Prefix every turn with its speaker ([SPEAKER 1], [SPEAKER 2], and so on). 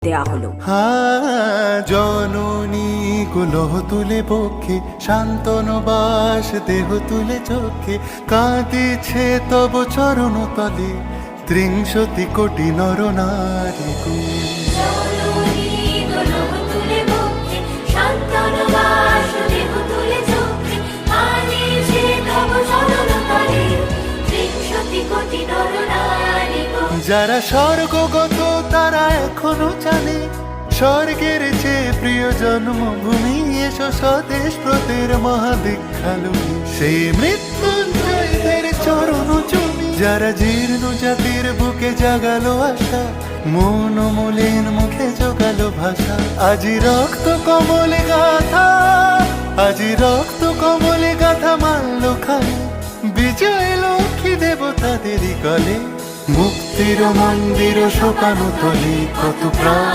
[SPEAKER 1] দেয়া হলো।
[SPEAKER 2] জননী কুলহ তুলে বক্ষে, শান্তনু বাস দেহ তুলে চোখে, কাঁদিছে তব চরণ তলে ৩০ কোটি নর নারী কুল। যারা স্বর্গগত তারা এখনো জানে, স্বর্গের চেয়ে প্রিয় জন্মভূমি, এসো স্বদেশ ব্রতের মহাদীক্ষালু, সেই মৃত্যুঞ্জয়দের চরণ চুমি। যারা জীর্ণ জাতির বুকে জাগালো আশা, মন মলিন মুখে জোগালো ভাষা, আজি রক্ত কমলে গাথা, আজি রক্ত কমলে গাথা মানল খালি, বিজয় লক্ষ্মী দেবতাদেরই কলে, মুক্তির মন্দির শোকানো তলে কত প্রাণ